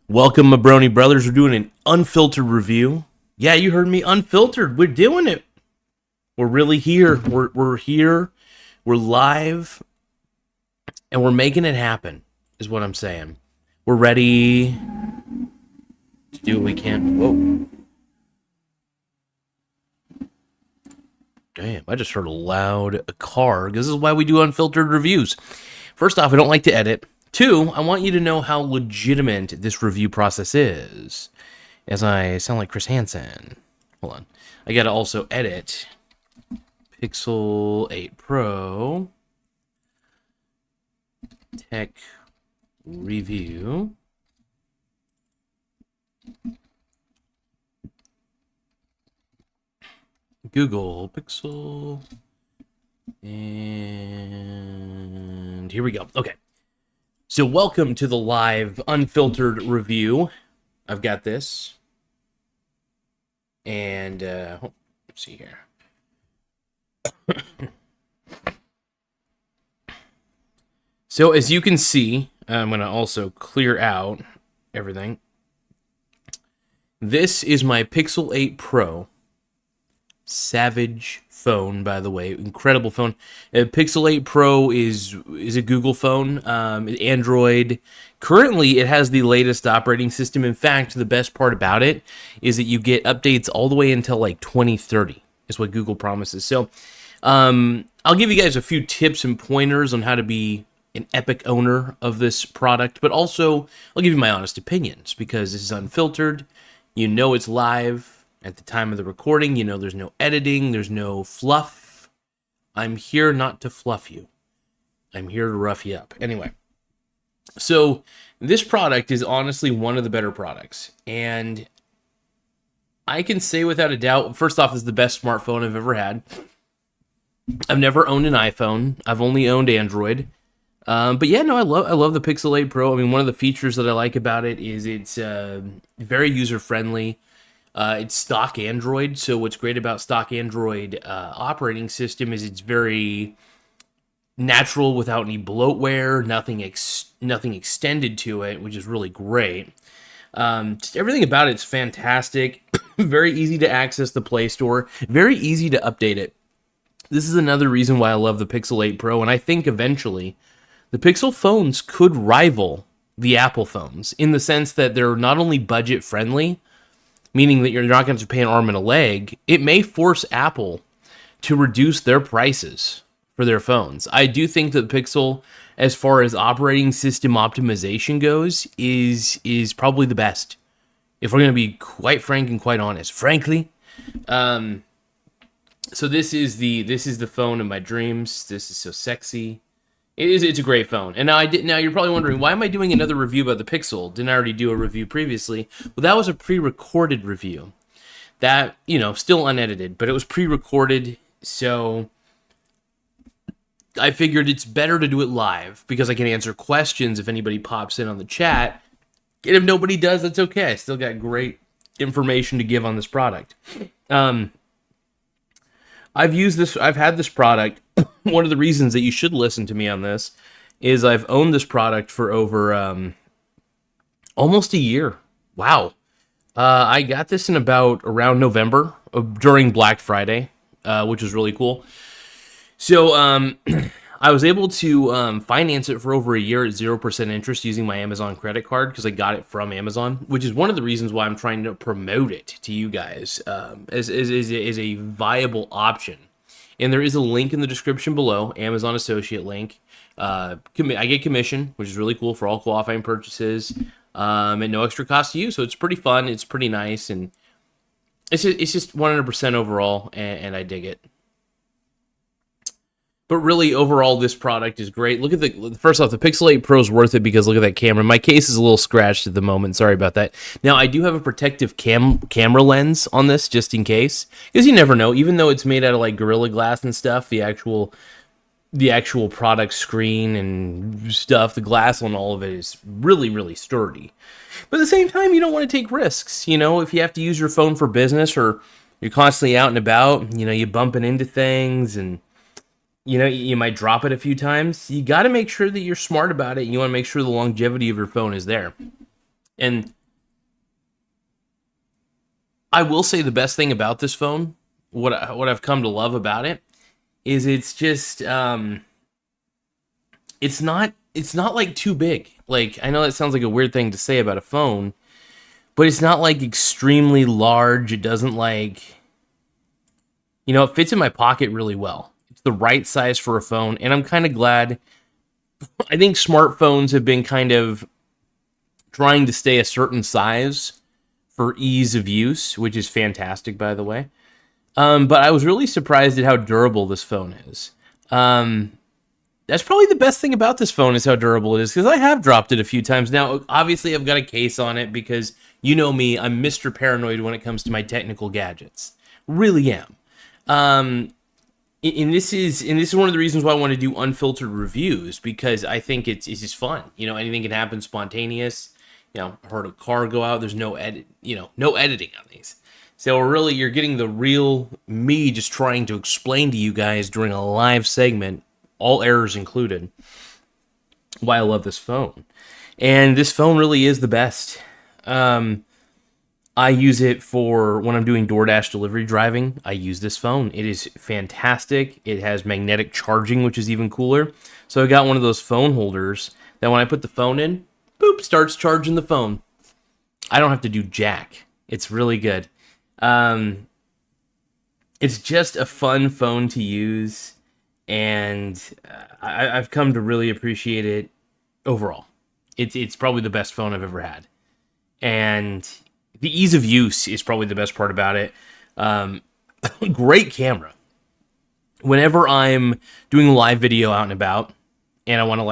Welcome, my brony brothers. We're doing an unfiltered review. Yeah, you heard me. Unfiltered. We're doing it. We're really here. We're here. We're live, and we're making it happen. Is what I'm saying. We're ready to do what we can. Whoa! Damn! I just heard a loud car. This is why we do unfiltered reviews. First off, I don't like to edit. Two, I want you to know how legitimate this review process is. As I sound like Chris Hansen. Hold on. I gotta also edit Pixel 8 Pro Tech Review. Google Pixel. And here we go. Okay. So welcome to the live unfiltered review. I've got this. And let's see here. So as you can see, I'm going to also clear out everything. This is my Pixel 8 Pro. Savage phone, by the way. Incredible phone. Pixel 8 Pro is a Google phone. Android. Currently, it has the latest operating system. In fact, the best part about it is that you get updates all the way until like 2030, is what Google promises. So, I'll give you guys a few tips and pointers on how to be an epic owner of this product, but also I'll give you my honest opinions because this is unfiltered. You know it's live. At the time of the recording, you know there's no editing, there's no fluff. I'm here not to fluff you. I'm here to rough you up. Anyway, so this product is honestly one of the better products. And I can say without a doubt, first off, this is the best smartphone I've ever had. I've never owned an iPhone. I've only owned Android. But yeah, no, I love the Pixel 8 Pro. I mean, one of the features that I like about it is it's very user-friendly. It's stock Android, so what's great about stock Android operating system is it's very natural without any bloatware, nothing extended to it, which is really great. Just everything about it's fantastic. Very easy to access the Play Store, very easy to update it. This is another reason why I love the Pixel 8 Pro, and I think eventually the Pixel phones could rival the Apple phones in the sense that they're not only budget friendly, meaning that you're not going to pay an arm and a leg. It may force Apple to reduce their prices for their phones. I do think that Pixel, as far as operating system optimization goes, is probably the best. If we're going to be quite frank and quite honest, frankly. So this is the phone of my dreams. This is so sexy. It's a great phone. And now you're probably wondering, why am I doing another review about the Pixel? Didn't I already do a review previously? Well, that was a pre-recorded review. That, still unedited, but it was pre-recorded, so I figured it's better to do it live because I can answer questions if anybody pops in on the chat. And if nobody does, that's okay. I still got great information to give on this product. I've had this product. One of the reasons that you should listen to me on this is I've owned this product for over almost a year. Wow. I got this in around November during Black Friday, which was really cool. So I was able to finance it for over a year at 0% interest using my Amazon credit card because I got it from Amazon, which is one of the reasons why I'm trying to promote it to you guys as a viable option. And there is a link in the description below, Amazon associate link. I get commission, which is really cool for all qualifying purchases, and no extra cost to you. So it's pretty fun. It's pretty nice, and it's just 100% overall, and I dig it. But really, overall, this product is great. Look at first off, the Pixel 8 Pro is worth it because look at that camera. My case is a little scratched at the moment. Sorry about that. Now, I do have a protective camera lens on this just in case. Because you never know. Even though it's made out of like Gorilla Glass and stuff, the actual product screen and stuff, the glass on all of it is really, really sturdy. But at the same time, you don't want to take risks. If you have to use your phone for business or you're constantly out and about, you're bumping into things and you might drop it a few times. You got to make sure that you're smart about it. You want to make sure the longevity of your phone is there. And I will say the best thing about this phone, what I've come to love about it, is it's just it's not like too big. Like, I know that sounds like a weird thing to say about a phone, but it's not like extremely large. It doesn't like, it fits in my pocket really well. It's the right size for a phone, and I'm kind of glad. I think smartphones have been kind of trying to stay a certain size for ease of use, which is fantastic, by the way. But I was really surprised at how durable this phone is. That's probably the best thing about this phone is how durable it is, because I have dropped it a few times. Now, obviously, I've got a case on it because you know me, I'm Mr. Paranoid when it comes to my technical gadgets. Really am. And this is one of the reasons why I want to do unfiltered reviews, because I think it's just fun. Anything can happen spontaneous. I heard a car go out. There's no no editing on these. So really, you're getting the real me just trying to explain to you guys during a live segment, all errors included, why I love this phone. And this phone really is the best. I use it for when I'm doing DoorDash delivery driving. I use this phone. It is fantastic. It has magnetic charging, which is even cooler. So I got one of those phone holders that when I put the phone in, boop, starts charging the phone. I don't have to do jack. It's really good. It's just a fun phone to use, and I've come to really appreciate it overall. It's probably the best phone I've ever had, and the ease of use is probably the best part about it. Great camera. Whenever I'm doing live video out and about, and I want to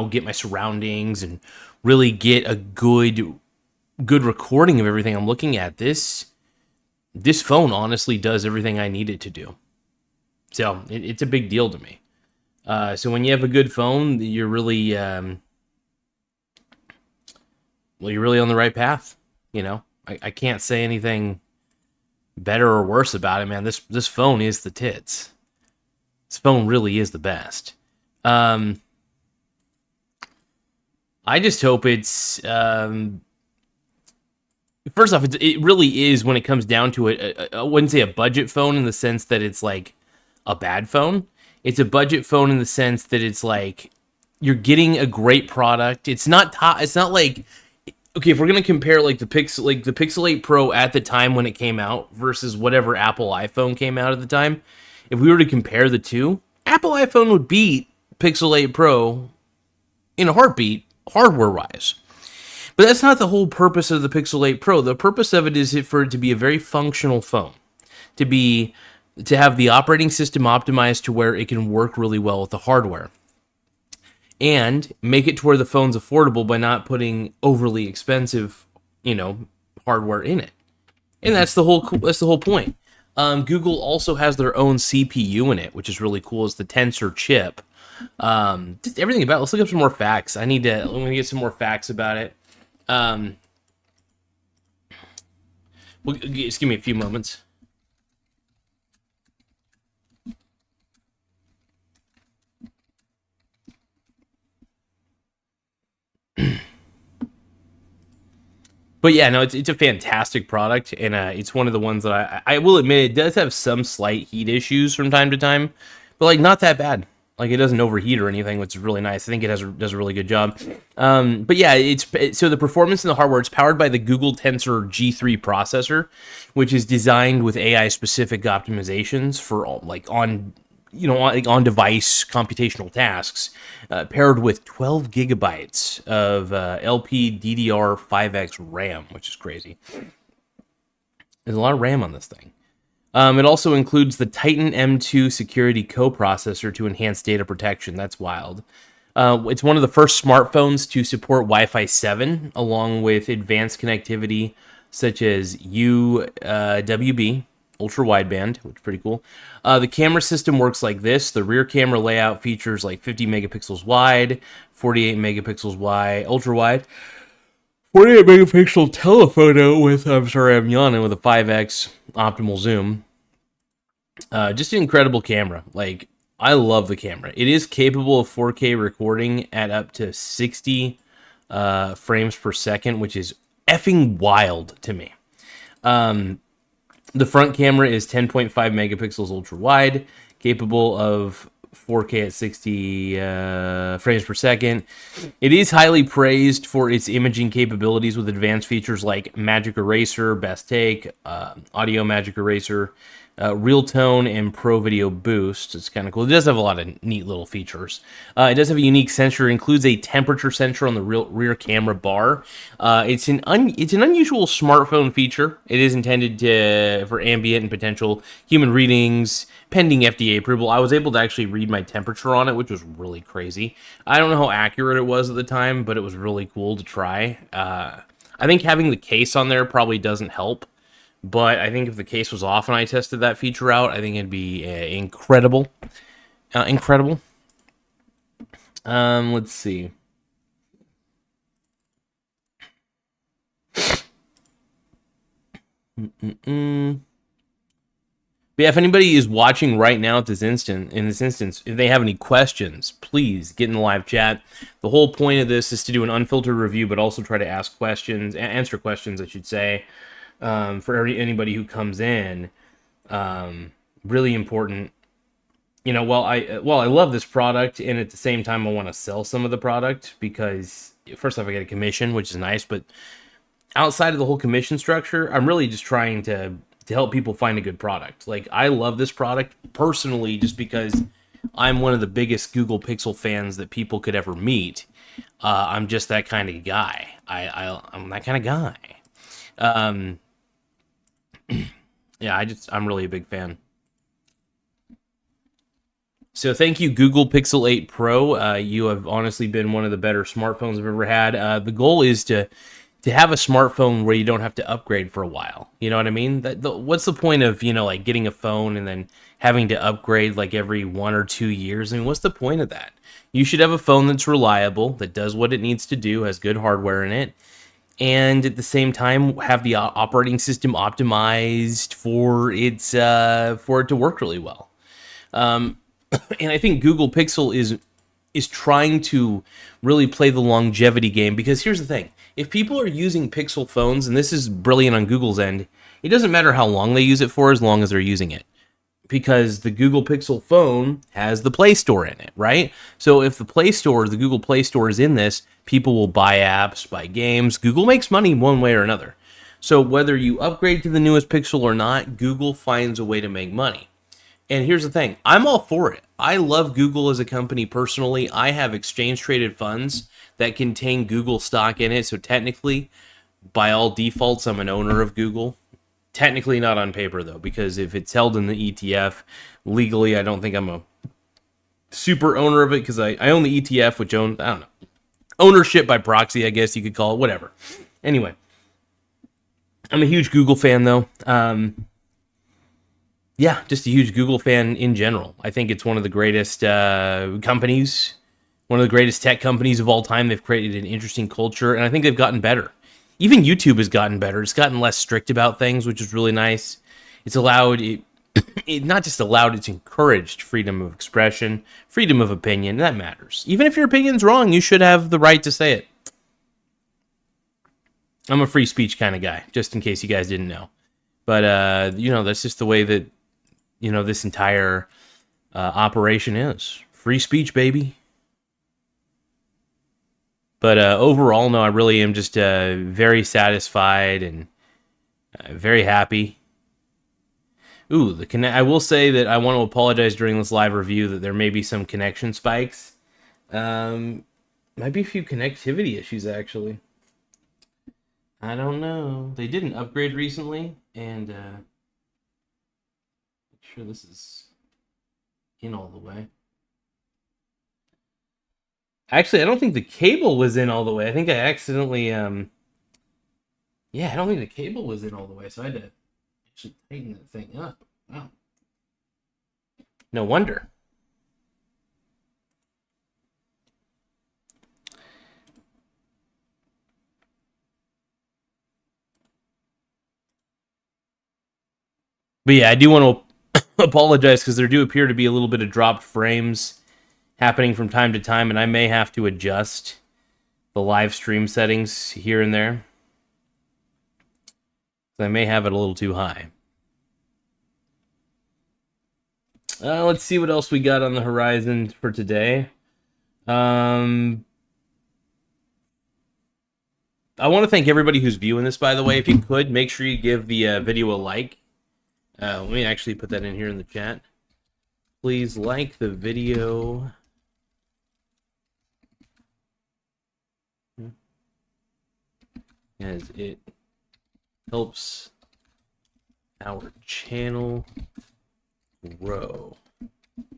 get my surroundings and really get a good recording of everything I'm looking at, this phone honestly does everything I need it to do. So it's a big deal to me. So when you have a good phone, you're really you're really on the right path. I can't say anything better or worse about it, man. This phone is the tits. This phone really is the best. I just hope it's first off, it really is, when it comes down to it, I wouldn't say a budget phone in the sense that it's like a bad phone. It's a budget phone in the sense that it's like you're getting a great product. It's not like, okay, if we're gonna compare the Pixel 8 Pro at the time when it came out versus whatever Apple iPhone came out at the time, if we were to compare the two, Apple iPhone would beat Pixel 8 Pro in a heartbeat, hardware-wise. But that's not the whole purpose of the Pixel 8 Pro. The purpose of it is for it to be a very functional phone, to have the operating system optimized to where it can work really well with the hardware, and make it to where the phone's affordable by not putting overly expensive, hardware in it. And that's the whole point. Google also has their own CPU in it, which is really cool. It's the Tensor chip. Just everything about it. Let's look up some more facts. Let me get some more facts about it. Well, just give me a few moments. But yeah, no, it's a fantastic product, and it's one of the ones that I will admit it does have some slight heat issues from time to time, but not that bad. It doesn't overheat or anything, which is really nice. I think it does a really good job. But yeah, so the performance in the hardware, it's powered by the Google Tensor G3 processor, which is designed with AI-specific optimizations for on-device computational tasks, paired with 12 gigabytes of LPDDR5X RAM, which is crazy. There's a lot of RAM on this thing. It also includes the Titan M2 security coprocessor to enhance data protection. That's wild. It's one of the first smartphones to support Wi-Fi 7, along with advanced connectivity such as UWB, ultra wideband, which is pretty cool. The camera system works like this. The rear camera layout features 50 megapixels wide, 48 megapixels wide, ultra wide, 48 megapixel telephoto with, I'm yawning, with a 5x optimal zoom. Just an incredible camera. I love the camera. It is capable of 4K recording at up to 60 frames per second, which is effing wild to me. The front camera is 10.5 megapixels ultra wide, capable of 4K at 60 frames per second. It is highly praised for its imaging capabilities with advanced features like Magic Eraser, Best Take, Audio Magic Eraser, Real Tone, and Pro Video Boost. It's kind of cool. It does have a lot of neat little features. It does have a unique sensor. It includes a temperature sensor on the rear camera bar. It's an unusual smartphone feature. It is intended for ambient and potential human readings, pending FDA approval. I was able to actually read my temperature on it, which was really crazy. I don't know how accurate it was at the time, but it was really cool to try. I think having the case on there probably doesn't help. But I think if the case was off and I tested that feature out, I think it'd be incredible. Incredible. Let's see. But yeah, if anybody is watching right now at this instance, if they have any questions, please get in the live chat. The whole point of this is to do an unfiltered review, but also try to ask questions, answer questions, I should say. For anybody who comes in, really important. You know, while I love this product, and at the same time I want to sell some of the product because first off I get a commission, which is nice, but outside of the whole commission structure, I'm really just trying to help people find a good product. Like I love this product personally, just because I'm one of the biggest Google Pixel fans that people could ever meet. I'm just that kind of guy. I'm that kind of guy. Yeah, I'm really a big fan. So thank you, Google Pixel 8 Pro. You have honestly been one of the better smartphones I've ever had. The goal is to have a smartphone where you don't have to upgrade for a while. You know what I mean? What's the point of, like getting a phone and then having to upgrade like every 1 or 2 years? I mean, what's the point of that? You should have a phone that's reliable, that does what it needs to do, has good hardware in it, and at the same time have the operating system optimized for it to work really well. And I think Google Pixel is trying to really play the longevity game, because here's the thing. If people are using Pixel phones, and this is brilliant on Google's end, it doesn't matter how long they use it for as long as they're using it. Because the Google Pixel phone has the Play Store in it, right? So if the Google Play Store is in this, people will buy apps, buy games. Google makes money one way or another. So whether you upgrade to the newest Pixel or not, Google finds a way to make money. And here's the thing. I'm all for it. I love Google as a company personally. I have exchange-traded funds that contain Google stock in it. So technically, by all defaults, I'm an owner of Google. Technically not on paper, though, because if it's held in the ETF, legally, I don't think I'm a super owner of it, because I own the ETF, which owns, I don't know, ownership by proxy, I guess you could call it, whatever. Anyway, I'm a huge Google fan, though. Yeah, just a huge Google fan in general. I think it's one of the greatest companies, one of the greatest tech companies of all time. They've created an interesting culture, and I think they've gotten better. Even YouTube has gotten better. It's gotten less strict about things, which is really nice. It's allowed, it not just allowed, it's encouraged freedom of expression, freedom of opinion. That matters. Even if your opinion's wrong, you should have the right to say it. I'm a free speech kind of guy, just in case you guys didn't know. But, that's just the way that, this entire operation is. Free speech, baby. But overall, no, I really am just very satisfied and very happy. Ooh, I will say that I want to apologize during this live review that there may be some connection spikes. Might be a few connectivity issues, actually. I don't know. They did an upgrade recently, and make sure this is in all the way. Actually, I don't think the cable was in all the way. I think I accidentally, I don't think the cable was in all the way, so I had to actually tighten that thing up. Wow. No wonder. But yeah, I do want to apologize, because there do appear to be a little bit of dropped frames happening from time to time, and I may have to adjust the live stream settings here and there. So I may have it a little too high. Let's see what else we got on the horizon for today. Um, I want to thank everybody who's viewing this, by the way. If you could, make sure you give the video a like. Let me actually put that in here in the chat. Please like the video. As it helps our channel grow.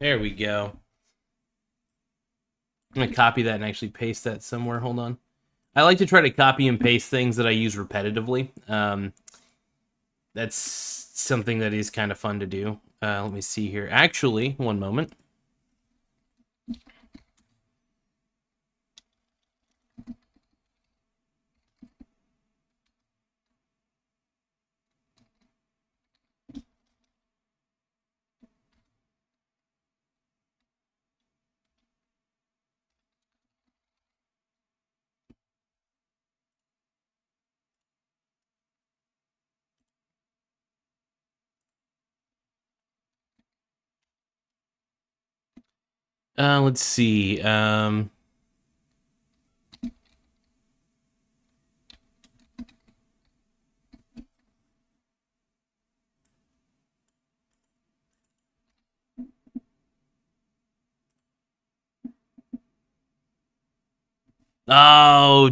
There we go. I'm going to copy that and actually paste that somewhere. Hold on. I like to try to copy and paste things that I use repetitively. That's something that is kind of fun to do. Let me see here. Actually, one moment. Let's see. Oh,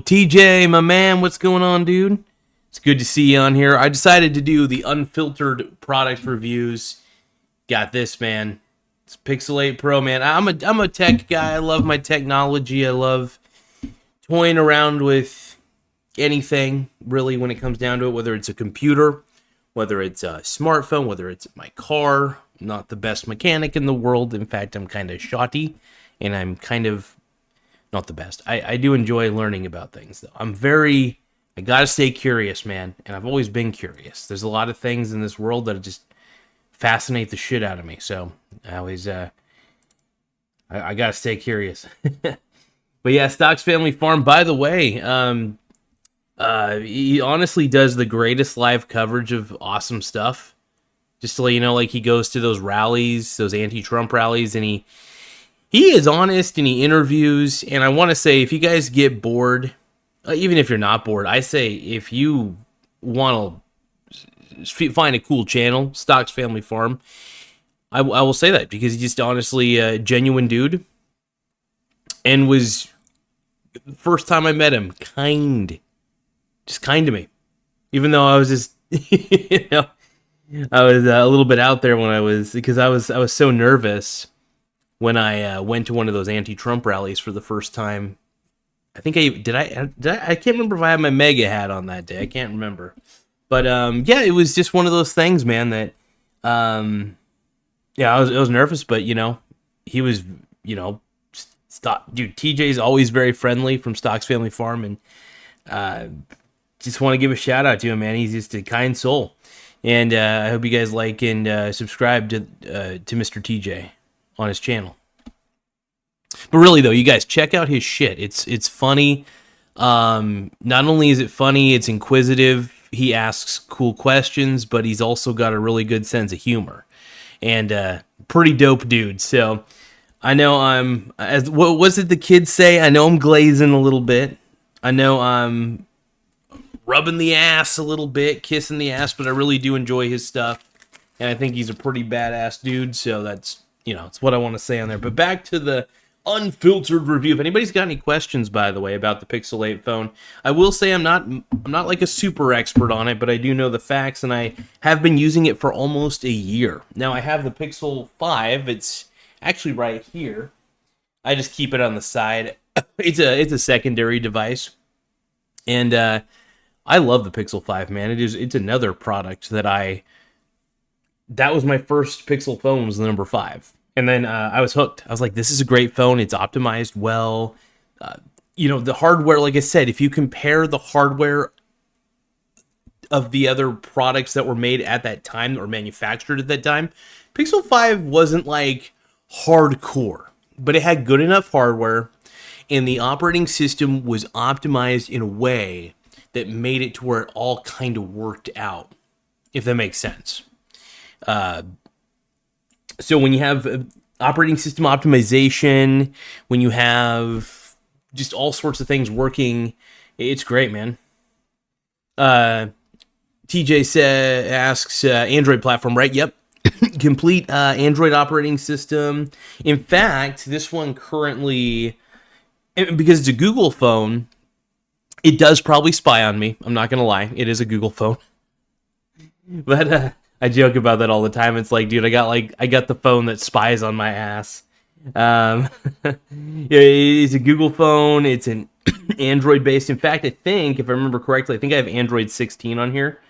TJ, my man, what's going on, dude? It's good to see you on here. I decided to do the unfiltered product reviews. Got this, man. It's Pixel 8 Pro, man. I'm a tech guy. I love my technology. I love toying around with anything, really, when it comes down to it, whether it's a computer, whether it's a smartphone, whether it's my car. I'm not the best mechanic in the world. In fact, I'm kind of shoddy, and I'm kind of not the best. I do enjoy learning about things, though. I gotta stay curious, man, and I've always been curious. There's a lot of things in this world that just fascinate the shit out of me, so I always, I gotta stay curious. But yeah, Stocks Family Farm, by the way, he honestly does the greatest live coverage of awesome stuff. Just to let you know, like, he goes to those rallies, those anti-Trump rallies, and he is honest, and he interviews. And I want to say, if you guys get bored, even if you're not bored, I say if you want to find a cool channel, Stocks Family Farm, I will say that, because he's just honestly a genuine dude, and was, the first time I met him, just kind to me, even though I was just, you know, I was a little bit out there because I was so nervous when I went to one of those anti-Trump rallies for the first time. I think I can't remember if I had my MAGA hat on that day. I can't remember, but yeah, it was just one of those things, man. That yeah, I was nervous, but you know, he was, you know, dude. TJ's always very friendly from Stocks Family Farm, and just want to give a shout out to him, man. He's just a kind soul, and I hope you guys like and subscribe to Mr. TJ on his channel. But really, though, you guys check out his shit. It's funny. Not only is it funny, it's inquisitive. He asks cool questions, but he's also got a really good sense of humor, and pretty dope dude. So I know what was it the kids say? I know I'm glazing a little bit. I know I'm rubbing the ass a little bit, kissing the ass, but I really do enjoy his stuff, and I think he's a pretty badass dude. So that's, you know, it's what I want to say on there. But back to the unfiltered review. If anybody's got any questions, by the way, about the Pixel 8 phone, I will say I'm not like a super expert on it, but I do know the facts, and I have been using it for almost a year. Now I have the Pixel 5. It's actually right here. I just keep it on the side. It's a secondary device, and I love the Pixel 5, man. It's another product that was my first Pixel phone, was the number 5. And then I was hooked. I was like, this is a great phone. It's optimized well. You know, the hardware, like I said, if you compare the hardware of the other products that were made at that time or manufactured at that time, Pixel 5 wasn't like hardcore, but it had good enough hardware, and the operating system was optimized in a way that made it to where it all kind of worked out, if that makes sense. So when you have operating system optimization, when you have just all sorts of things working, it's great, man. Asks Android platform, right? Yep. Complete Android operating system. In fact, this one currently, because it's a Google phone, it does probably spy on me. I'm not going to lie. It is a Google phone. But I joke about that all the time. It's like, dude, I got the phone that spies on my ass. It's a Google phone. It's an Android based. In fact, I think, if I remember correctly, I think I have Android 16 on here.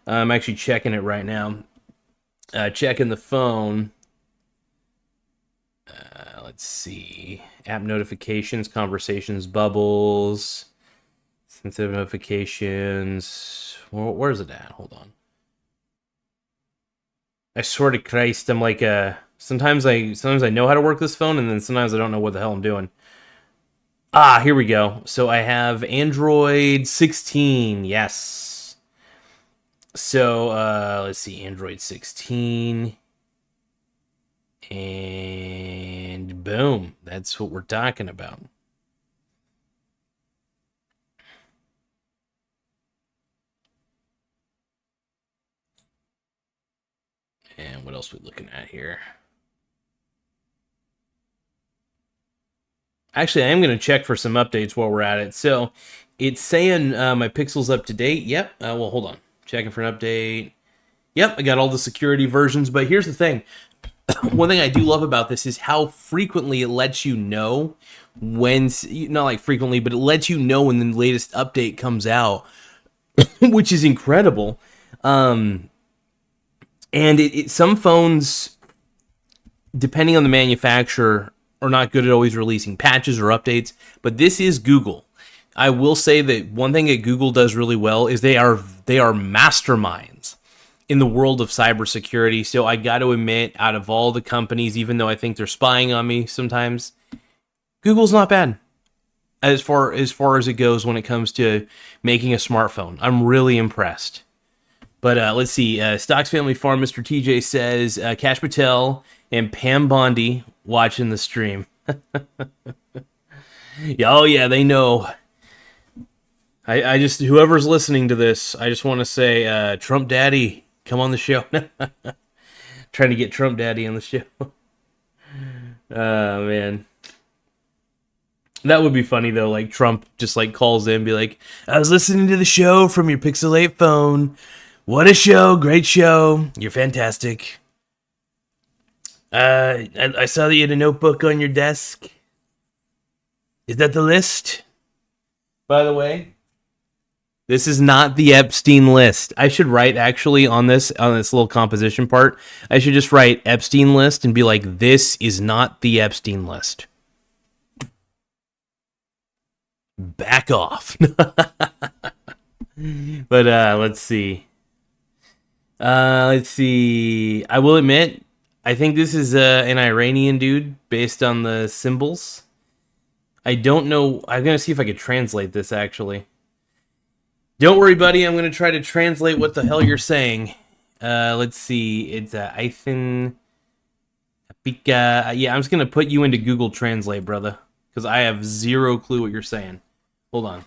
I'm actually checking it right now. Checking the phone. Let's see. App notifications, conversations, bubbles, sensitive notifications. Where's it at? Hold on. I swear to Christ, I'm like sometimes I know how to work this phone, and then sometimes I don't know what the hell I'm doing. Here we go. So I have Android 16. Yes. So let's see, Android 16. And boom, that's what we're talking about. And what else are we looking at here? Actually, I am going to check for some updates while we're at it. So it's saying my Pixel's up to date. Yep. Well, hold on. Checking for an update. Yep, I got all the security versions. But here's the thing. One thing I do love about this is how frequently it lets you know when, not like frequently, but it lets you know when the latest update comes out, which is incredible. And some phones, depending on the manufacturer, are not good at always releasing patches or updates, but this is Google. I will say that one thing that Google does really well is they are masterminds in the world of cybersecurity. So I got to admit, out of all the companies, even though I think they're spying on me sometimes, Google's not bad as far as it goes when it comes to making a smartphone. I'm really impressed. But let's see. Stocks Family Farm, Mr. TJ says, Cash Patel and Pam Bondi watching the stream. Oh, yeah, they know. I just, whoever's listening to this, I just want to say, Trump Daddy, come on the show. Trying to get Trump Daddy on the show. Oh, man. That would be funny, though. Like, Trump just, like, calls in and be like, I was listening to the show from your Pixel 8 phone. What a show. Great show. You're fantastic. I saw that you had a notebook on your desk. Is that the list? By the way, this is not the Epstein list. I should write, actually, on this little composition part, I should just write Epstein list and be like, this is not the Epstein list. Back off. But let's see. I will admit, I think this is an Iranian dude based on the symbols. I don't know. I'm going to see if I could translate this, actually. Don't worry, buddy. I'm going to try to translate what the hell you're saying. Let's see. It's Ithan. Yeah, I'm just going to put you into Google Translate, brother, because I have zero clue what you're saying. Hold on.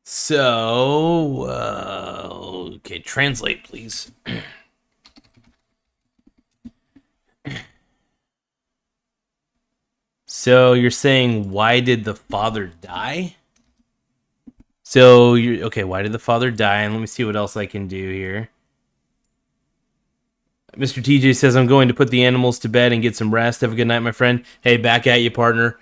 So, okay, translate, please. So you're saying, why did the father die? So you're okay. Why did the father die? And let me see what else I can do here. Mr. TJ says, I'm going to put the animals to bed and get some rest. Have a good night, my friend. Hey, back at you, partner.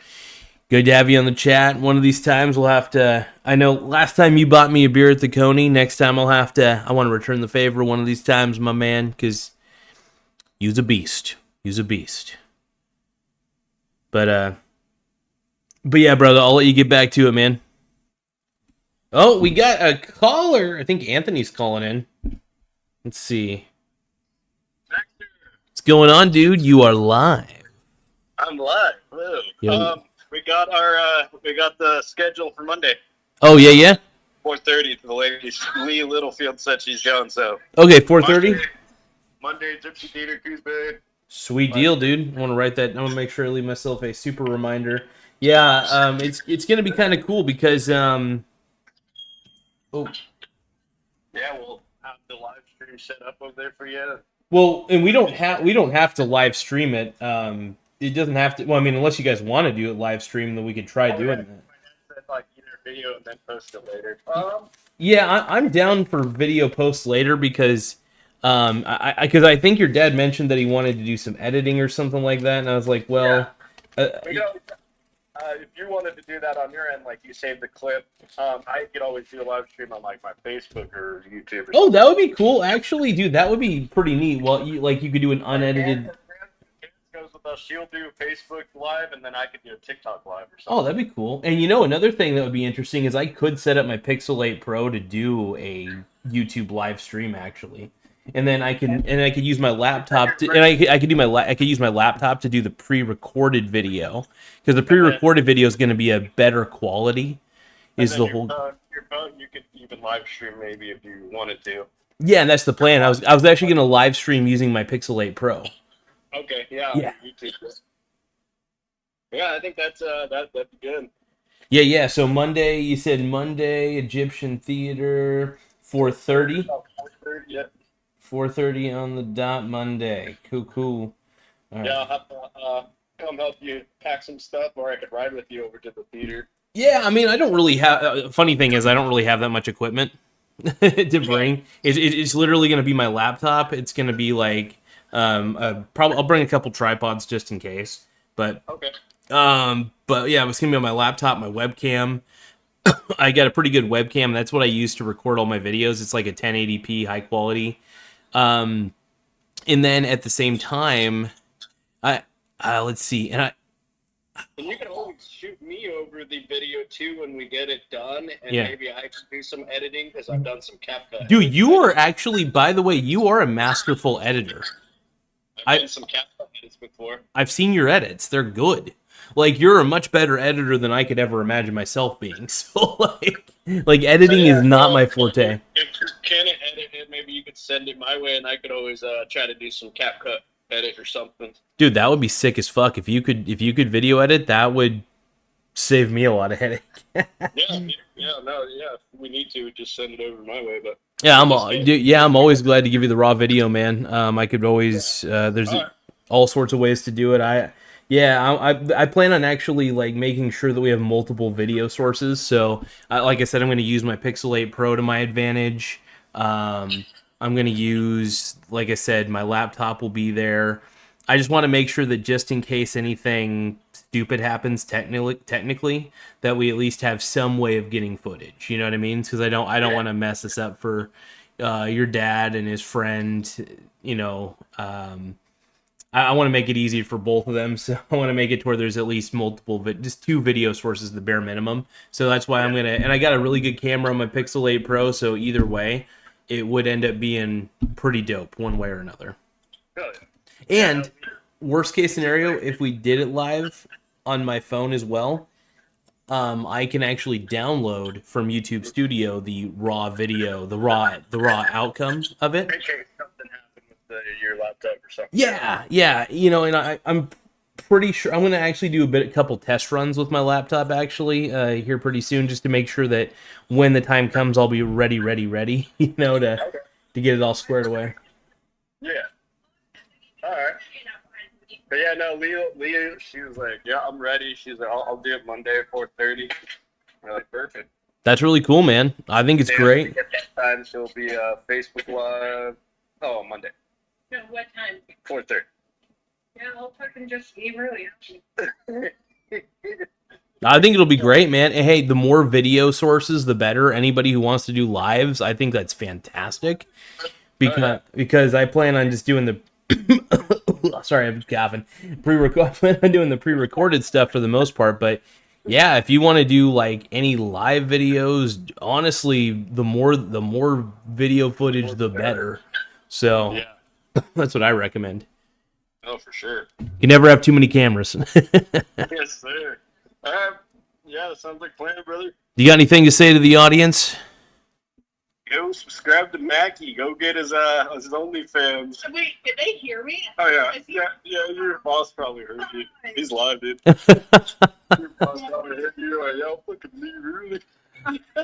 Good to have you on the chat. One of these times we'll have to, I know last time you bought me a beer at the Coney. Next time I want to return the favor one of these times, my man, because you's a beast. You's a beast. But yeah, brother, I'll let you get back to it, man. Oh, we got a caller. I think Anthony's calling in. Let's see. What's going on, dude? You are live. I'm live. Hello. We got the schedule for Monday. Oh, yeah? 4:30 to the ladies. Lee Littlefield said she's going, so. Okay, 4:30? Monday, Gypsy Theater, Tuesday. Sweet deal, dude. I want to write that. I want to make sure I leave myself a super reminder. Yeah, it's gonna be kind of cool because oh. Yeah, we'll have the live stream set up over there for you. Well, and we don't have to live stream it. It doesn't have to. Well, I mean, unless you guys want to do it live stream, then we could try doing that. Like either video and then post it later. Yeah, I'm down for video posts later because, because I think your dad mentioned that he wanted to do some editing or something like that, and I was like, well, if you wanted to do that on your end, like you save the clip, I could always do a live stream on like my Facebook or YouTube. Oh, that would be cool. Actually, dude, that would be pretty neat. Well, you could do an unedited. Goes with us. She'll do Facebook Live, and then I could do a TikTok Live or something. Oh, that'd be cool. And another thing that would be interesting is I could set up my Pixel 8 Pro to do a YouTube live stream actually, and then I could use my laptop to, and I could use my laptop to do the pre-recorded video because the pre-recorded video is going to be a better quality. Is the whole your phone you could even live stream maybe if you wanted to. Yeah, and that's the plan. I was actually going to live stream using my Pixel 8 Pro. Okay, yeah. YouTube. Yeah, I think that'd be good. Yeah. So Monday, you said Monday, Egyptian Theater, 4:30. 4:30, yeah. 4:30 on the dot Monday. Cool. Right. Yeah, I'll have to come help you pack some stuff, or I could ride with you over to the theater. Yeah, I mean, I don't really have. Funny thing is, I don't really have that much equipment to bring. It's literally going to be my laptop. It's going to be like. Probably I'll bring a couple tripods just in case, but okay. But yeah, it's gonna be on my laptop, my webcam. I got a pretty good webcam. That's what I use to record all my videos. It's like a 1080p high quality. And then at the same time, let's see, and you can always shoot me over the video too when we get it done, and maybe I can do some editing because I've done some CapCut. Dude, you are actually, by the way, you are a masterful editor. I've done some CapCut edits before. I've seen your edits; they're good. Like you're a much better editor than I could ever imagine myself being. So like editing is not my forte. If you can't edit it, maybe you could send it my way, and I could always try to do some CapCut edit or something. Dude, that would be sick as fuck. If you could video edit, that would save me a lot of headache. If we need to, just send it over my way. But I'm always glad to give you the raw video, man. I could always there's all sorts of ways to do it. I plan on actually like making sure that we have multiple video sources. So, like I said, I'm going to use my Pixel 8 Pro to my advantage. I'm going to use, like I said, my laptop will be there. I just want to make sure that just in case anything stupid happens technically, that we at least have some way of getting footage. You know what I mean? Because I don't want to mess this up for your dad and his friend. I want to make it easy for both of them, so I want to make it to where there's at least multiple, just 2 video sources, the bare minimum. So that's why I'm gonna, and I got a really good camera on my Pixel 8 Pro, so either way, it would end up being pretty dope one way or another. Good. And worst case scenario, if we did it live on my phone as well, I can actually download from YouTube Studio the raw video, the raw outcome of it. In case something happened with your laptop or something. Yeah. And I'm pretty sure I'm going to actually do a couple test runs with my laptop actually here pretty soon, just to make sure that when the time comes, I'll be ready, to get it all squared away. Yeah. All right. But yeah, no, Leah, she was like, yeah, I'm ready. She's like, I'll do it Monday at 4:30. We're like, perfect. That's really cool, man. I think it's great. At that time, she'll be Facebook Live. Oh, Monday. No, what time? 4:30. Yeah, I'll fucking just leave early. I think it'll be great, man. And hey, the more video sources, the better. Anybody who wants to do lives, I think that's fantastic. Because I plan on just doing the sorry, I'm coughing. I plan on doing the pre-recorded stuff for the most part, but yeah, if you want to do like any live videos, honestly, the more video footage, the better. So that's what I recommend. Oh, for sure. You never have too many cameras. Yes, sir. Yeah, that sounds like plan, brother. You got anything to say to the audience? Go subscribe to Mackie. Go get his OnlyFans. Wait, did they hear me? Oh yeah. Your boss probably heard you. He's live, dude. Your boss probably heard you. Like, yo, look at me, really.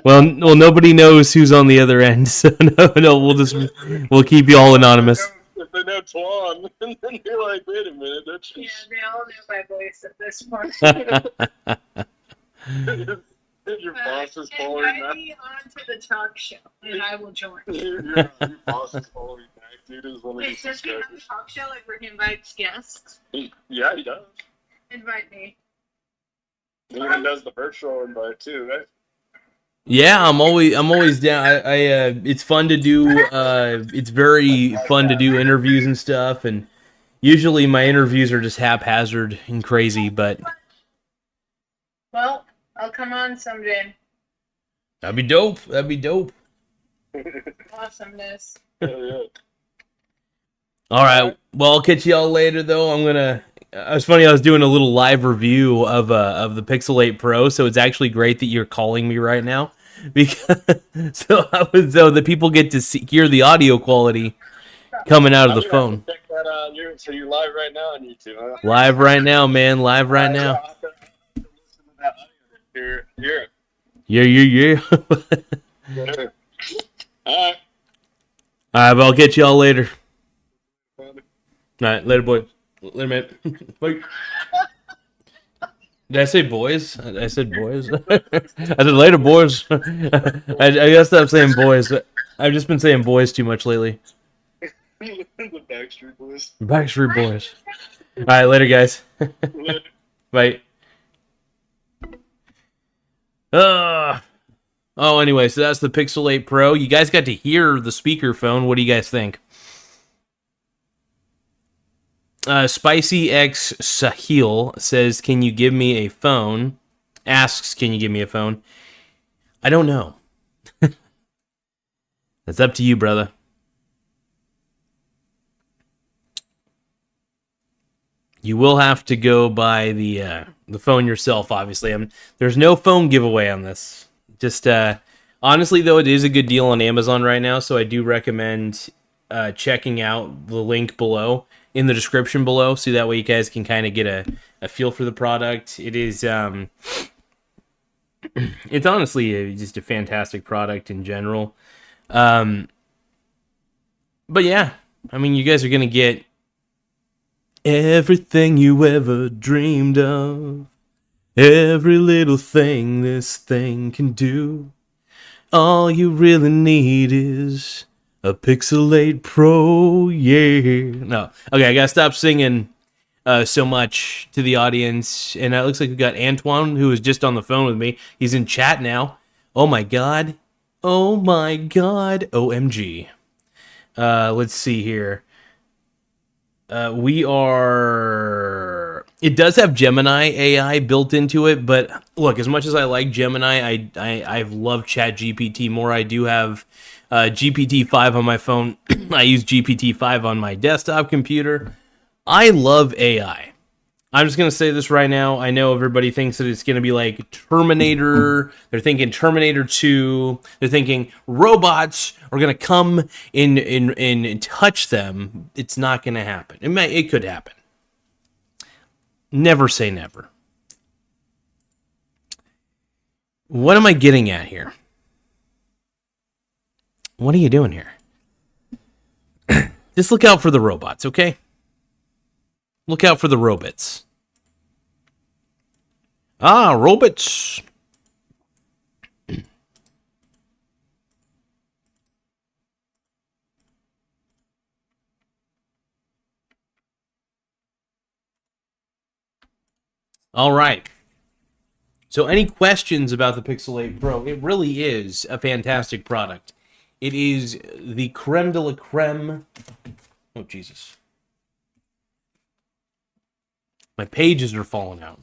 Well, nobody knows who's on the other end, so no, we'll keep you all anonymous. If they know Twan, and then you're like, wait a minute, that's Yeah, just... they all know my voice at this point. Your boss is following Invite back. me onto the talk show, and I will join. Your boss is following back, dude. Is one of Wait, his does he have a subscribers. talk show like where he invites guests? Yeah, he does. Invite me. He even does the virtual invite too, right? Yeah, I'm always down. It's fun to do. It's very fun to do interviews and stuff, and usually my interviews are just haphazard and crazy, but Well, I'll come on someday. that'd be dope. That'd be dope. Awesomeness. Hell yeah. All right. Well, I'll catch y'all later, though. It was funny. I was doing a little live review of the Pixel 8 Pro, so it's actually great that you're calling me right now, because so the people get to hear the audio quality coming out of the phone. Check that, so you're live right now on YouTube, huh? Live right now, man. Live right now. Yeah, I'll have to listen to that audio. Here. Yeah. Alright. All right, but I'll get y'all later. All right, later, boys. Later, man. Bye. Did I say boys? I said boys. I said later, boys. I gotta stop saying boys. I've just been saying boys too much lately. The Backstreet Boys. Backstreet Boys. All right, later, guys. Bye. Oh, anyway, so that's the Pixel 8 Pro. You guys got to hear the speakerphone. What do you guys think? Spicy X Sahil says, "Can you give me a phone?" Asks, "Can you give me a phone?" I don't know. That's up to you, brother. You will have to go buy the phone yourself. Obviously, there's no phone giveaway on this. Just honestly, though, it is a good deal on Amazon right now, so I do recommend checking out the link below in the description below, so that way you guys can kind of get a feel for the product. It is it's honestly just a fantastic product in general. But yeah, I mean, you guys are gonna get everything you ever dreamed of, every little thing this thing can do. All you really need is a Pixel 8 Pro, yeah. No, okay, I gotta stop singing so much to the audience. And it looks like we got Antoine, who was just on the phone with me. He's in chat now. Oh my god. Oh my god. OMG. Let's see here. We are... It does have Gemini AI built into it, but look, as much as I like Gemini, I've loved ChatGPT more. I do have GPT-5 on my phone. I use GPT-5 on my desktop computer. I love AI. I'm just going to say this right now. I know everybody thinks that it's going to be like Terminator. They're thinking Terminator 2. They're thinking robots are going to come in and touch them. It's not going to happen. It could happen. Never say never. What am I getting at here? What are you doing here? Just look out for the robots, okay? Look out for the robots. Ah, robots. All right. So any questions about the Pixel 8 Pro? It really is a fantastic product. It is the creme de la creme. Oh, Jesus. My pages are falling out.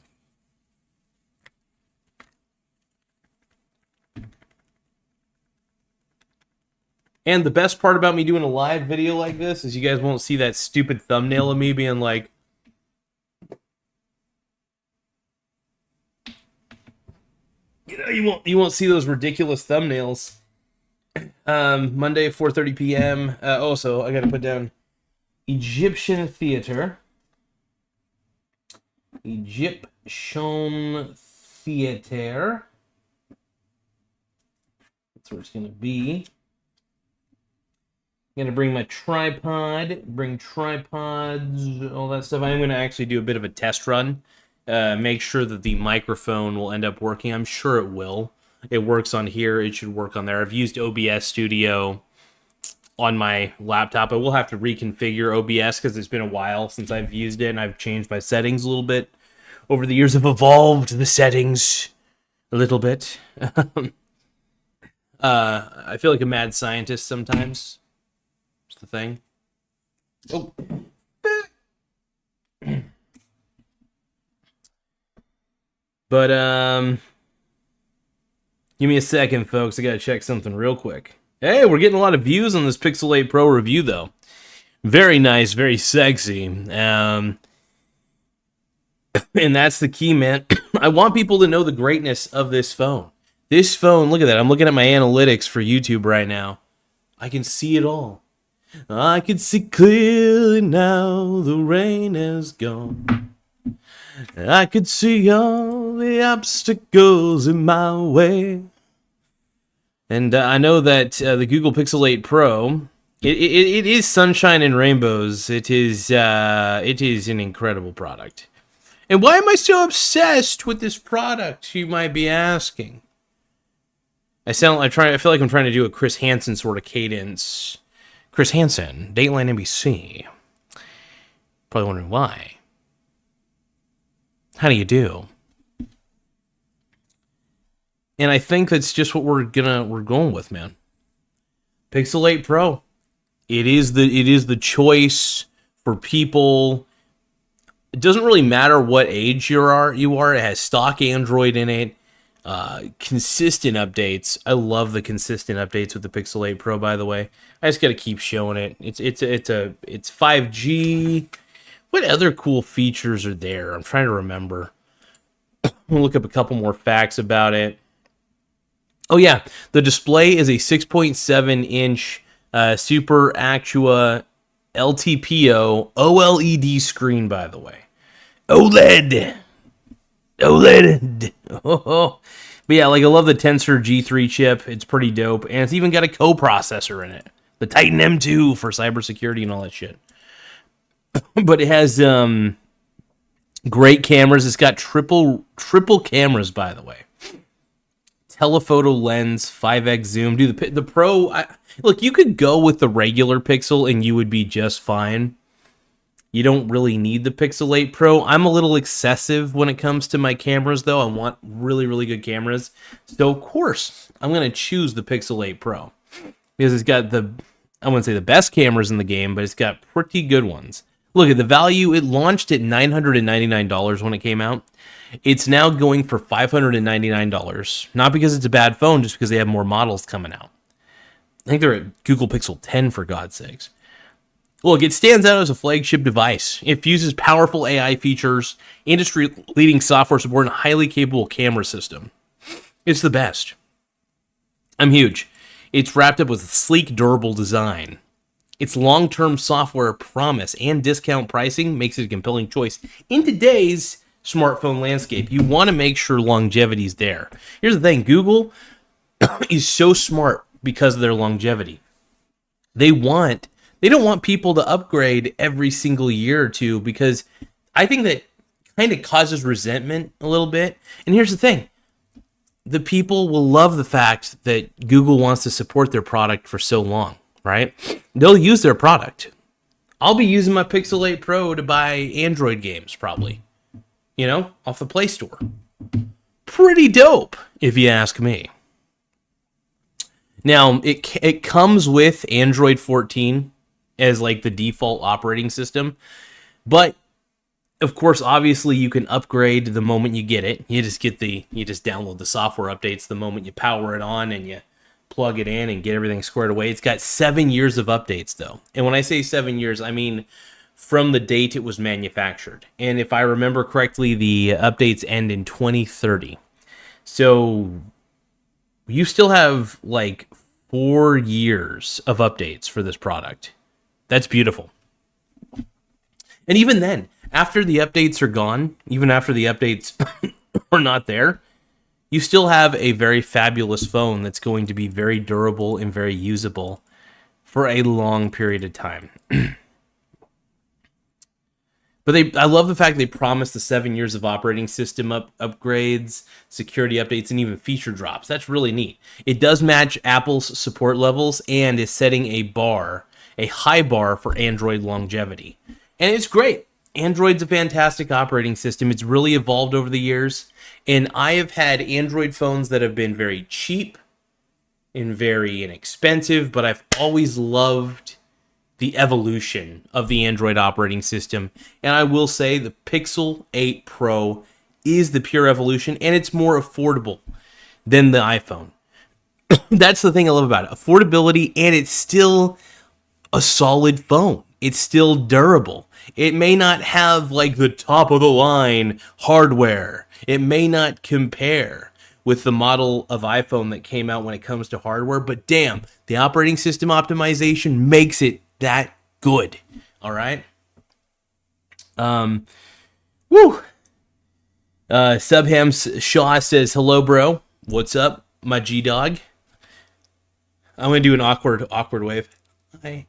And the best part about me doing a live video like this is you guys won't see that stupid thumbnail of me being like, you know, you won't see those ridiculous thumbnails Monday, 4:30 p.m. Also, I gotta put down Egyptian theater. Egyptian theater. That's where it's gonna be. I'm gonna bring my tripod, bring tripods, all that stuff. I'm gonna actually do a bit of a test run. Make sure that the microphone will end up working. I'm sure it will. It works on here. It should work on there. I've used OBS Studio on my laptop. I will have to reconfigure OBS because it's been a while since I've used it, and I've changed my settings a little bit. Over the years, I've evolved the settings a little bit. I feel like a mad scientist sometimes. It's the thing. Oh. But, give me a second, folks. I gotta check something real quick. Hey, we're getting a lot of views on this Pixel 8 Pro review, though. Very nice, very sexy. And that's the key, man. I want people to know the greatness of this phone. This phone, look at that. I'm looking at my analytics for YouTube right now. I can see it all. I can see clearly now the rain has gone. I could see all the obstacles in my way. And I know that the Google Pixel 8 Pro, it is sunshine and rainbows. It is an incredible product. And why am I so obsessed with this product, you might be asking? I feel like I'm trying to do a Chris Hansen sort of cadence. Chris Hansen, Dateline NBC. Probably wondering why. How do you do? And I think that's just what we're going with, man. Pixel 8 Pro. It is the choice for people. It doesn't really matter what age you are. It has stock Android in it. Consistent updates. I love the consistent updates with the Pixel 8 Pro, by the way. I just got to keep showing it. It's 5G. What other cool features are there? I'm trying to remember. We'll look up a couple more facts about it. Oh yeah, the display is a 6.7-inch Super Actua LTPO OLED screen, by the way. OLED. Oh. But yeah, like I love the Tensor G3 chip. It's pretty dope, and it's even got a coprocessor in it. The Titan M2 for cybersecurity and all that shit. But it has great cameras. It's got triple cameras, by the way. Telephoto lens, 5x zoom. Dude, the Pro, look, you could go with the regular Pixel and you would be just fine. You don't really need the Pixel 8 Pro. I'm a little excessive when it comes to my cameras, though. I want really, really good cameras. So, of course, I'm going to choose the Pixel 8 Pro. Because it's got I wouldn't say the best cameras in the game, but it's got pretty good ones. Look at the value. It launched at $999 when it came out. It's now going for $599. Not because it's a bad phone, just because they have more models coming out. I think they're at Google Pixel 10, for God's sakes. Look, it stands out as a flagship device. It fuses powerful AI features, industry-leading software support, and a highly capable camera system. It's the best. I'm huge. It's wrapped up with a sleek, durable design. Its long-term software promise and discount pricing makes it a compelling choice in today's smartphone landscape. You want to make sure longevity is there. Here's the thing. Google is so smart because of their longevity. They don't want people to upgrade every single year or two, because I think that kind of causes resentment a little bit. And here's the thing. The people will love the fact that Google wants to support their product for so long, right? They'll use their product. I'll be using my Pixel 8 Pro to buy Android games, probably. You know, off the Play Store. Pretty dope, if you ask me. Now, it comes with Android 14 as like the default operating system, but of course, obviously, you can upgrade the moment you get it. You just download the software updates the moment you power it on, and you plug it in and get everything squared away. It's got 7 years of updates, though. And when I say 7 years, I mean from the date it was manufactured. And if I remember correctly, the updates end in 2030. So you still have like 4 years of updates for this product. That's beautiful. And even then, after the updates are gone, even after the updates are not there, you still have a very fabulous phone that's going to be very durable and very usable for a long period of time. But I love the fact they promised the 7 years of operating system upgrades, security updates, and even feature drops. That's really neat. It does match Apple's support levels and is setting a high bar for Android longevity. And it's great. Android's a fantastic operating system. It's really evolved over the years. And I have had Android phones that have been very cheap and very inexpensive, but I've always loved the evolution of the Android operating system. And I will say the Pixel 8 Pro is the pure evolution, and it's more affordable than the iPhone. That's the thing I love about it. Affordability, and it's still a solid phone. It's still durable. It may not have like the top of the line hardware. It may not compare with the model of iPhone that came out when it comes to hardware, but damn, the operating system optimization makes it that good. All right. Woo. Subham Shaw says, "Hello, bro. What's up, my G dog?" I'm gonna do an awkward wave. Hi.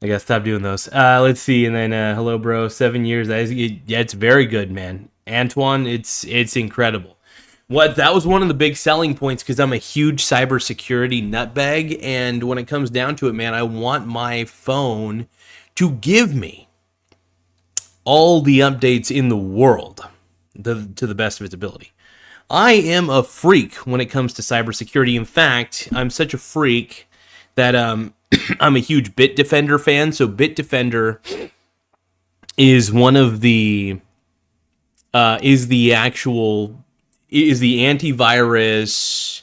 I gotta stop doing those. Let's see, and then hello, bro. 7 years. Yeah, it's very good, man. Antoine, it's incredible. That was one of the big selling points, because I'm a huge cybersecurity nutbag, and when it comes down to it, man, I want my phone to give me all the updates in the world to the best of its ability. I am a freak when it comes to cybersecurity. In fact, I'm such a freak that I'm a huge Bitdefender fan. So Bitdefender is one of the is the antivirus.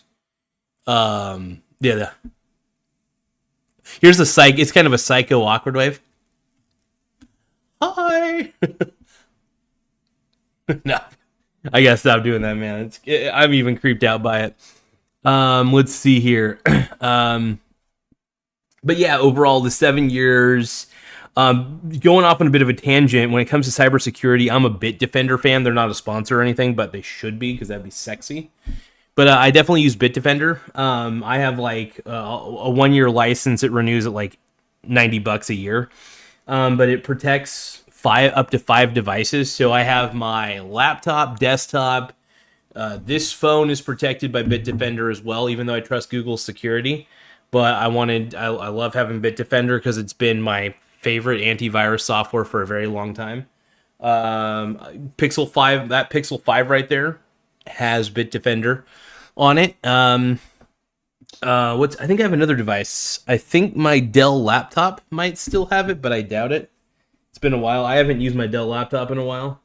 Here's the psych. It's kind of a psycho awkward wave. Hi. No, I gotta stop doing that, man. I'm even creeped out by it. Let's see here. But yeah, overall, the 7 years. Going off on a bit of a tangent, when it comes to cybersecurity, I'm a Bitdefender fan. They're not a sponsor or anything, but they should be, because that'd be sexy. But I definitely use Bitdefender. I have like a 1 year license. It renews at like $90 a year. But it protects up to 5 devices. So I have my laptop, desktop. This phone is protected by Bitdefender as well, even though I trust Google's security. But I love having Bitdefender because it's been my favorite antivirus software for a very long time. Pixel 5, that Pixel 5 right there has Bitdefender on it. I think I have another device. I think my Dell laptop might still have it, but I doubt it. It's been a while. I haven't used my Dell laptop in a while.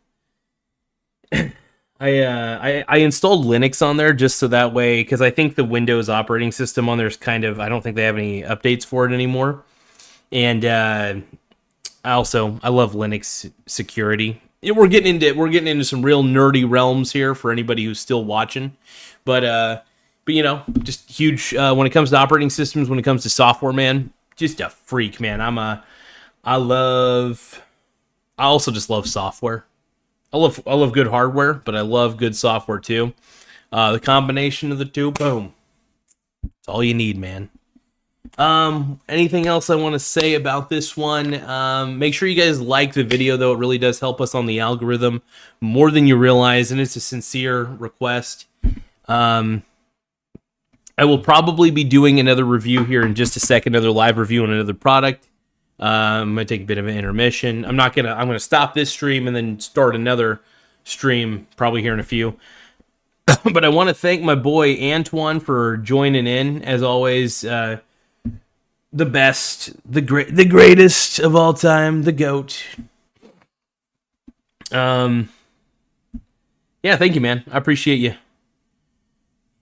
I installed Linux on there just so that way, because I think the Windows operating system on there is I don't think they have any updates for it anymore. And I love Linux security. We're getting into some real nerdy realms here for anybody who's still watching, but you know, just huge when it comes to operating systems, when it comes to software, man, just a freak, man. I also just love software. I love good hardware, but I love good software too. The combination of the two, boom. It's all you need, man. Anything else I want to say about this one? Make sure you guys like the video, though. It really does help us on the algorithm more than you realize, and it's a sincere request. I will probably be doing another review here in just a second, another live review on another product. I'm going to take a bit of an intermission. I'm going to stop this stream and then start another stream probably here in a few. But I want to thank my boy Antoine for joining in, as always. The best, the greatest of all time, the GOAT. Yeah, thank you, man. I appreciate you.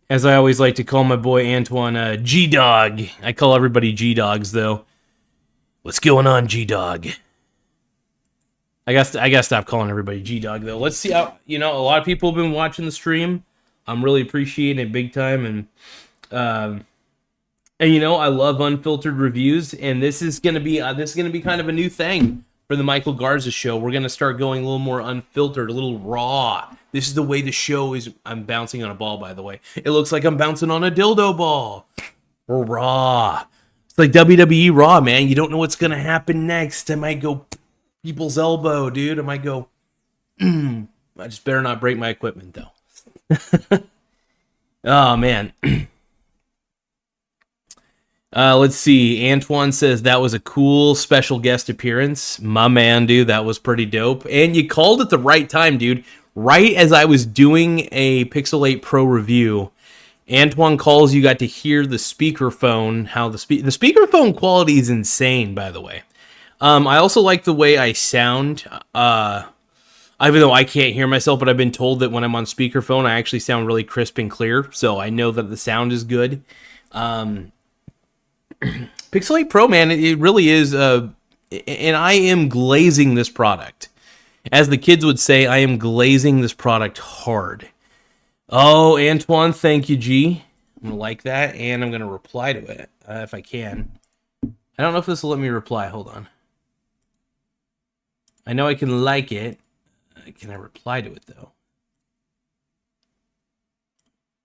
As I always like to call my boy Antoine, G-Dog. I call everybody G-Dogs, though. What's going on, G-Dog? I gotta stop calling everybody G-Dog, though. Let's see how, a lot of people have been watching the stream. I'm really appreciating it big time, and I love unfiltered reviews, and this is gonna be kind of a new thing for the Michael Garza show. We're gonna start going a little more unfiltered, a little raw. This is the way the show is. I'm bouncing on a ball, by the way. It looks like I'm bouncing on a dildo ball. We're raw. It's like WWE Raw, man. You don't know what's gonna happen next. I might go people's elbow, dude. I might go. I just better not break my equipment, though. Oh man. Let's see. Antoine says that was a cool special guest appearance. My man, dude, that was pretty dope. And you called at the right time, dude. Right as I was doing a Pixel 8 Pro review, Antoine calls. You got to hear the speakerphone. How the speakerphone quality is insane, by the way. I also like the way I sound. Even though I can't hear myself, but I've been told that when I'm on speakerphone, I actually sound really crisp and clear. So I know that the sound is good. Pixel 8 Pro, man, it really is, and I am glazing this product. As the kids would say, I am glazing this product hard. Oh, Antoine, thank you, G. I'm going to like that, and I'm going to reply to it, if I can. I don't know if this will let me reply. Hold on. I know I can like it. Can I reply to it, though?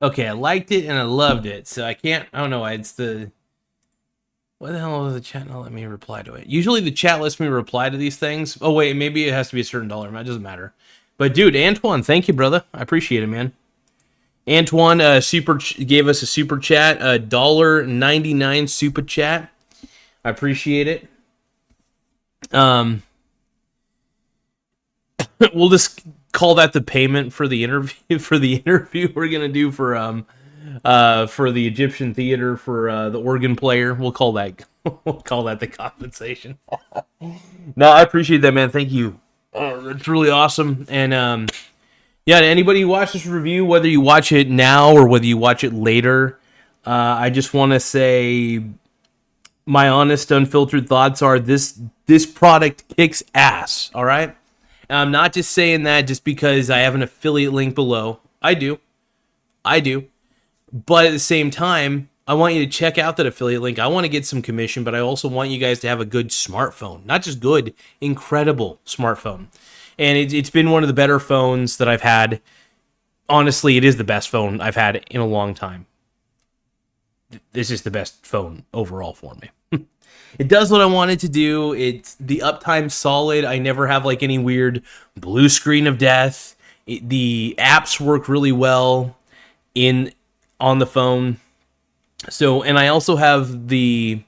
Okay, I liked it, and I loved it, so I can't... I don't know, it's the... What the hell is the chat not let me reply to it? Usually the chat lets me reply to these things. Oh, wait, maybe it has to be a certain dollar amount. It doesn't matter. But, dude, Antoine, thank you, brother. I appreciate it, man. Antoine gave us a super chat, $1.99 super chat. I appreciate it. We'll just call that the payment for the interview we're gonna do for the Egyptian theater for the organ player. We'll call that the compensation. No, I appreciate that, man. Thank you. It's really awesome. And yeah, to anybody who watched this review, whether you watch it now or whether you watch it later, I just want to say my honest, unfiltered thoughts are this product kicks ass. All right. And I'm not just saying that just because I have an affiliate link below. I do. But at the same time, I want you to check out that affiliate link. I want to get some commission, but I also want you guys to have a good smartphone. Not just good, incredible smartphone. And it's been one of the better phones that I've had. Honestly, it is the best phone I've had in a long time. This is the best phone overall for me. It does what I want it to do. It's the uptime's solid. I never have like any weird blue screen of death. The apps work really well on the phone. So, and I also have the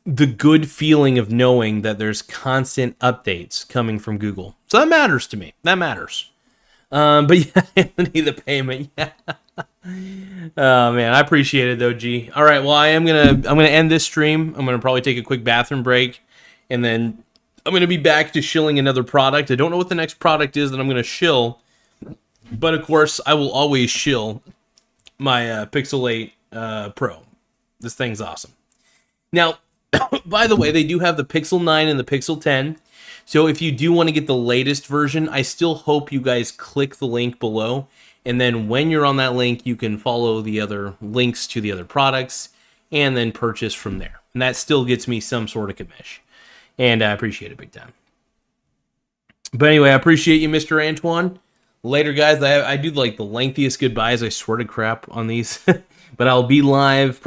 good feeling of knowing that there's constant updates coming from Google. So that matters to me. That matters. But yeah, Anthony, the payment. Yeah. Oh man, I appreciate it though, G. All right, well, I'm gonna end this stream. I'm gonna probably take a quick bathroom break, and then I'm gonna be back to shilling another product. I don't know what the next product is that I'm gonna shill, but of course, I will always shill my Pixel 8 Pro. This thing's awesome. Now, by the way, they do have the Pixel 9 and the Pixel 10. So if you do want to get the latest version, I still hope you guys click the link below. And then when you're on that link, you can follow the other links to the other products and then purchase from there. And that still gets me some sort of commish. And I appreciate it big time. But anyway, I appreciate you, Mr. Antoine. Later, guys. I do like the lengthiest goodbyes, I swear to crap, on these. But I'll be live